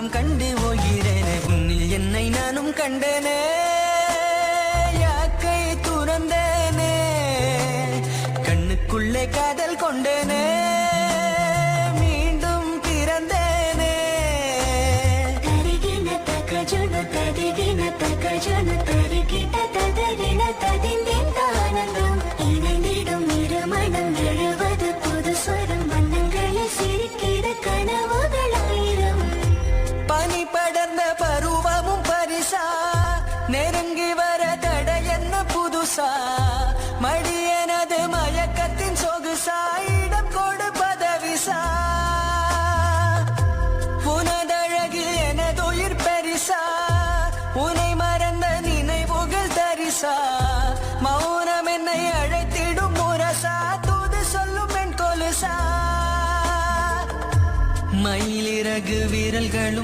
கண்டு போகிறேனே உன்னில் என்னை நானும் கண்டேனே யாக்கை துறந்தேனே கண்ணுக்குள்ளே காதல் கொண்டேனே மீண்டும் பிறந்தேனே தருகின தகஜன தருகின தகஜன தருகிட்ட ததறின ததிந்தின் ஆனந்தம் இணைந்திடும் இருமணம் எழுவது புது ஸ்வரம் வண்ணங்களில் சிரிக்கிற கனவுகளாயிரம் பனி படர்ந்த பருவமும் பரிசா நெருங்கி வர தடை என்ன புதுசா மடியனது மயக்கத்தின் சொகுசா இடம் கொடுப்பதவிசா உனதழகில் எனது உயிர் பெரிசா உனை மறந்த நினைவுகள் தரிசா மௌனம் என்னை அழைத்திடும் முரசா தூது சொல்லும் என் கொலுசா மயிலிறகு விரல்களும்